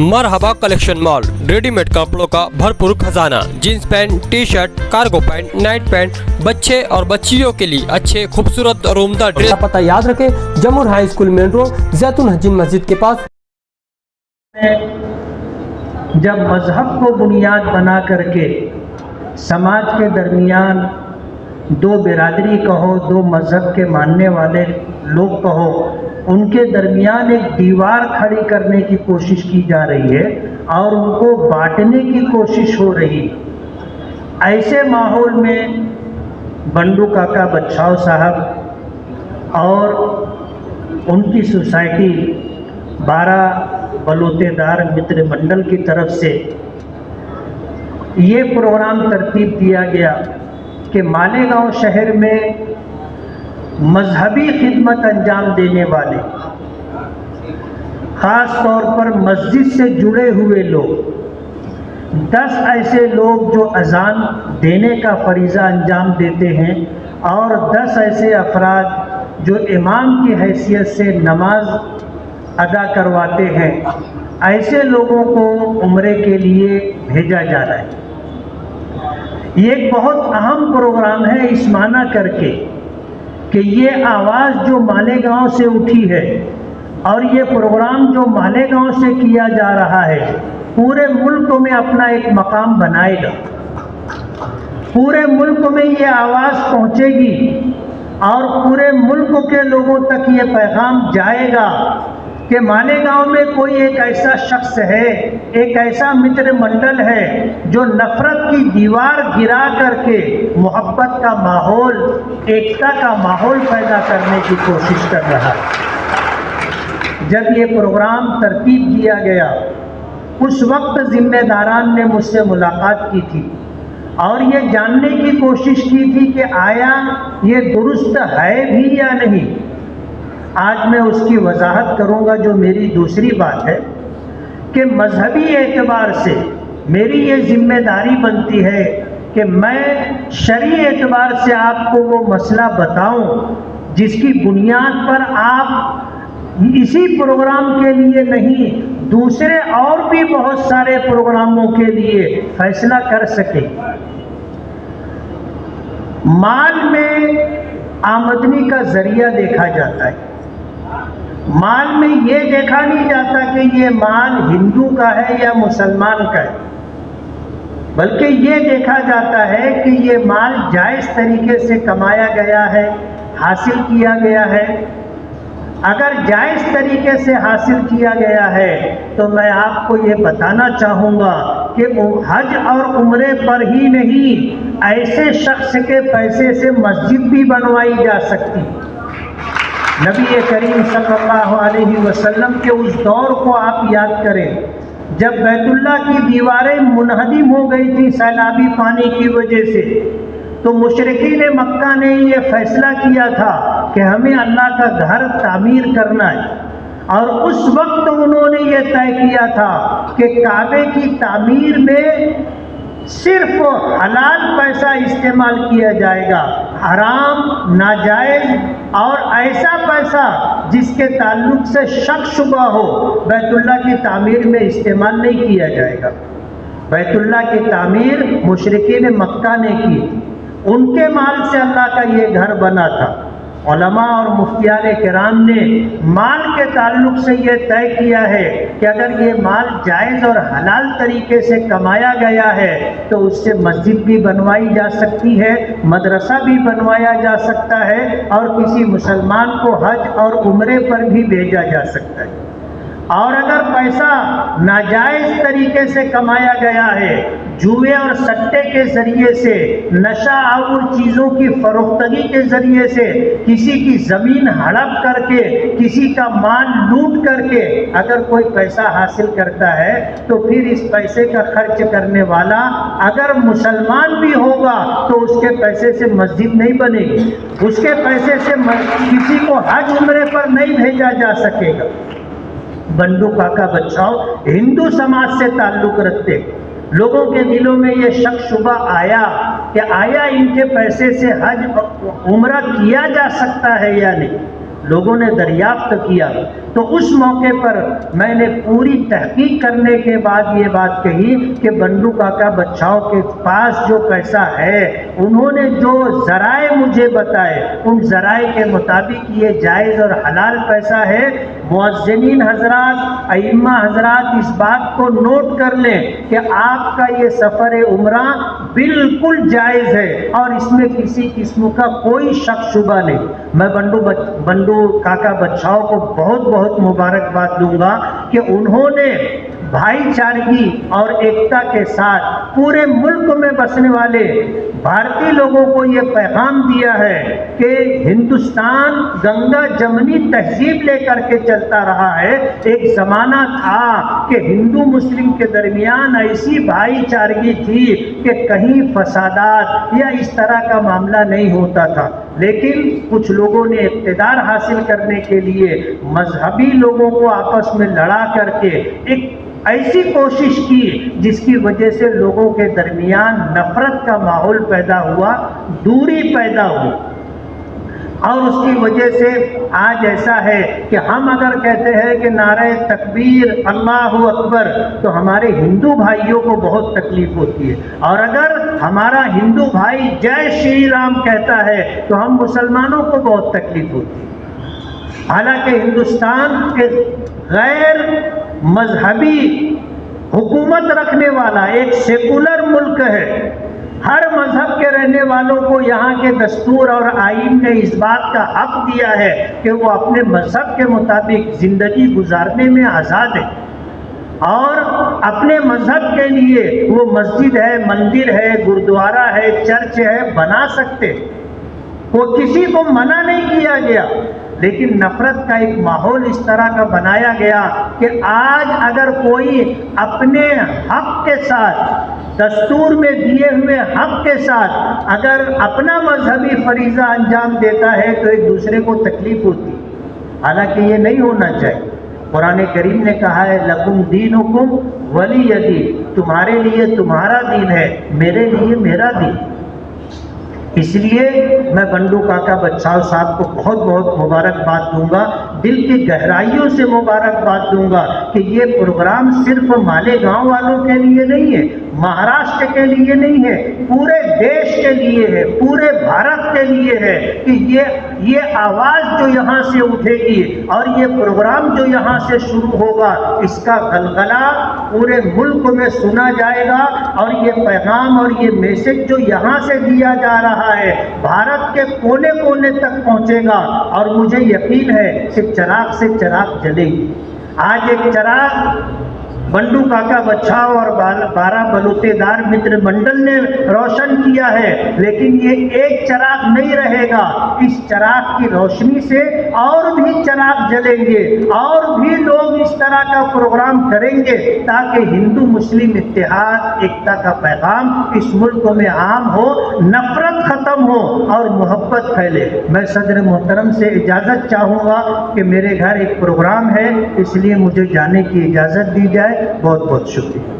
मरहबा collection mall, readymade कपड़ों का भरपूर खजाना, jeans pant, T shirt, cargo pant, night pant, बच्चे और बच्चियों के लिए अच्छे खूबसूरत और उम्दा ड्रेस। पता याद रखें, जमूर हाई स्कूल मेन रोड, जैतून हजीन मस्जिद के पास। जब मजहब को बुनियाद बना करके समाज के दरमियान दो बिरादरी कहो, दो मजहब के मानने वाले लोग कहो, उनके दरमियान एक दीवार खड़ी करने की कोशिश की जा रही है और उनको बांटने की कोशिश हो रही है। ऐसे माहौल में बंडू काका बच्छाव साहब और उनकी सोसाइटी 12 बलोतेदार मित्र मंडल की तरफ से ये प्रोग्राम तरतीब दिया गया कि मालेगांव शहर में मजहबी खिदमत अंजाम देने वाले, ख़ास तौर पर मस्जिद से जुड़े हुए लोग, 10 ऐसे लोग जो अजान देने का फरीज़ा अंजाम देते हैं और 10 ऐसे अफराद जो इमाम की हैसियत से नमाज अदा करवाते हैं, ऐसे लोगों को उम्रे के लिए भेजा जा रहा है। ये एक बहुत अहम प्रोग्राम है, इस माना करके कि ये आवाज़ जो मालेगांव से उठी है और ये प्रोग्राम जो मालेगांव से किया जा रहा है पूरे मुल्क में अपना एक मकाम बनाएगा। पूरे मुल्क में ये आवाज़ पहुंचेगी और पूरे मुल्क के लोगों तक ये पैगाम जाएगा कि मालेगांव में कोई एक ऐसा शख्स है, एक ऐसा मित्र मंडल है जो नफरत की दीवार गिरा करके मोहब्बत का माहौल, एकता का माहौल पैदा करने की कोशिश कर रहा है। जब ये प्रोग्राम तरतीब दिया गया उस वक्त जिम्मेदारान ने मुझसे मुलाकात की थी और ये जानने की कोशिश की थी कि आया ये दुरुस्त है भी या नहीं। आज मैं उसकी वजाहत करूंगा। जो मेरी दूसरी बात है कि मजहबी एतबार से मेरी ये जिम्मेदारी बनती है कि मैं शरई एतबार से आपको वो मसला बताऊं जिसकी बुनियाद पर आप इसी प्रोग्राम के लिए नहीं, दूसरे और भी बहुत सारे प्रोग्रामों के लिए फैसला कर सके। माल में आमदनी का जरिया देखा जाता है। माल में ये देखा नहीं जाता कि ये माल हिंदू का है या मुसलमान का है, बल्कि ये देखा जाता है कि ये माल जायज़ तरीके से कमाया गया है, हासिल किया गया है। अगर जायज़ तरीके से हासिल किया गया है तो मैं आपको ये बताना चाहूँगा कि हज और उम्रे पर ही नहीं, ऐसे शख्स के पैसे से मस्जिद भी बनवाई जा सकती। नबी करीम सल्लल्लाहु अलैहि वसल्लम के उस दौर को आप याद करें जब बैतुल्लाह की दीवारें मुनहदिम हो गई थी सैलाबी पानी की वजह से, तो मुशरिकीन मक्का ने ये फैसला किया था कि हमें अल्लाह का घर तामीर करना है और उस वक्त उन्होंने ये तय किया था कि काबे की तामीर में सिर्फ हलाल पैसा इस्तेमाल किया जाएगा, हराम, नाजायज़ और ऐसा पैसा जिसके ताल्लुक से शक शुबा हो बैतुल्लाह की तामीर में इस्तेमाल नहीं किया जाएगा। बैतुल्लाह की तामीर मुशरिकीन मक्का ने की, उनके माल से अल्लाह का ये घर बना था। उलमा और मुफ्तियान किराम ने माल के ताल्लुक से ये तय किया है कि अगर ये माल जायज़ और हलाल तरीके से कमाया गया है तो उससे मस्जिद भी बनवाई जा सकती है, मदरसा भी बनवाया जा सकता है और किसी मुसलमान को हज और उम्रे पर भी भेजा जा सकता है। और अगर पैसा नाजायज़ तरीके से कमाया गया है, जुए और सट्टे के ज़रिए से, नशा और चीज़ों की फरोख्तगी के ज़रिए से, किसी की ज़मीन हड़प करके, किसी का माल लूट करके अगर कोई पैसा हासिल करता है तो फिर इस पैसे का खर्च करने वाला अगर मुसलमान भी होगा तो उसके पैसे से मस्जिद नहीं बनेगी, उसके पैसे से किसी को हज उम्रे पर नहीं भेजा जा सकेगा। बंडू काका बच्छाव हिंदू समाज से ताल्लुक़ रखते लोगों के दिलों में ये शक शुबा आया कि आया इनके पैसे से हज उम्रा किया जा सकता है या नहीं। لوگوں نے دریافت کیا تو اس موقع پر میں نے پوری تحقیق کرنے کے بعد یہ بات کہی کہ بنڈو کاکا بچاؤ کے پاس جو پیسہ ہے انہوں نے جو ذرائع مجھے بتائے ان ذرائع کے مطابق یہ جائز اور حلال پیسہ ہے۔ مؤذنین حضرات، ائمہ حضرات اس بات کو نوٹ کر لیں کہ آپ کا یہ سفر عمرہ بالکل جائز ہے اور اس میں کسی قسم کا کوئی شک شبہ نہیں۔ میں بنڈو کاکا بچاؤ کو بہت بہت مبارکباد دوں گا کہ انہوں نے بھائی چارگی اور ایکتا کے ساتھ پورے ملک میں بسنے والے بھارتی لوگوں کو یہ پیغام دیا ہے کہ ہندوستان گنگا جمنی تہذیب لے کر کے چلتا رہا ہے۔ ایک زمانہ تھا کہ ہندو مسلم کے درمیان ایسی بھائی چارگی تھی کہ کہیں فسادات یا اس طرح کا معاملہ نہیں ہوتا تھا، لیکن کچھ لوگوں نے اقتدار حاصل کرنے کے لیے مذہبی لوگوں کو آپس میں لڑا کر کے ایک ایسی کوشش کی جس کی وجہ سے لوگوں کے درمیان نفرت کا ماحول پیدا ہوا، دوری پیدا ہوئی، اور اس کی وجہ سے آج ایسا ہے کہ ہم اگر کہتے ہیں کہ نعرہ تکبیر اللہ اکبر تو ہمارے ہندو بھائیوں کو بہت تکلیف ہوتی ہے، اور اگر ہمارا ہندو بھائی جے شری رام کہتا ہے تو ہم مسلمانوں کو بہت تکلیف ہوتی ہے۔ حالانکہ ہندوستان ایک غیر مذہبی حکومت رکھنے والا ایک سیکولر ملک ہے، ہر مذہب کے رہنے والوں کو یہاں کے دستور اور آئین نے اس بات کا حق دیا ہے کہ وہ اپنے مذہب کے مطابق زندگی گزارنے میں آزاد ہے، اور اپنے مذہب کے لیے وہ مسجد ہے، مندر ہے، گردوارہ ہے، چرچ ہے بنا سکتے، وہ کسی کو منع نہیں کیا گیا۔ لیکن نفرت کا ایک ماحول اس طرح کا بنایا گیا کہ آج اگر کوئی اپنے حق کے ساتھ، دستور میں دیے ہوئے حق کے ساتھ اگر اپنا مذہبی فریضہ انجام دیتا ہے تو ایک دوسرے کو تکلیف ہوتی، حالانکہ یہ نہیں ہونا چاہیے۔ قرآن کریم نے کہا ہے لکم دینکم ولی دین، تمہارے لیے تمہارا دین ہے، میرے لیے میرا دین۔ اس لیے میں بنڈو کاکا بچاؤ صاحب کو بہت بہت مبارکباد دوں گا، دل کی گہرائیوں سے مبارکباد دوں گا کہ یہ پروگرام صرف مالیگاؤں والوں کے لیے نہیں ہے، مہاراشٹر کے لیے نہیں ہے، پورے دیش کے لیے ہے، پورے بھارت کے لیے ہے کہ یہ آواز جو یہاں سے اٹھے گی اور یہ پروگرام جو یہاں سے شروع ہوگا اس کا غلغلہ پورے ملک میں سنا جائے گا، اور یہ پیغام اور یہ میسج جو یہاں سے دیا جا رہا ہے بھارت کے کونے کونے تک پہنچے گا، اور مجھے یقین ہے کہ چراغ سے چراغ جلے گی۔ آج ایک چراغ بنڈو کاکا بچاؤ اور 12 بلوتے دار متر منڈل نے روشن کیا ہے، لیکن یہ ایک چراغ نہیں رہے گا، اس چراغ کی روشنی سے اور بھی چراغ جلیں گے، اور بھی لوگ اس طرح کا پروگرام کریں گے تاکہ ہندو مسلم اتحاد ایکتا کا پیغام اس ملک میں عام ہو، نفرت ختم ہو اور محبت پھیلے۔ میں صدر محترم سے اجازت چاہوں گا کہ میرے گھر ایک پروگرام ہے، اس لیے مجھے جانے کی اجازت دی جائے۔ بہت بہت شکریہ۔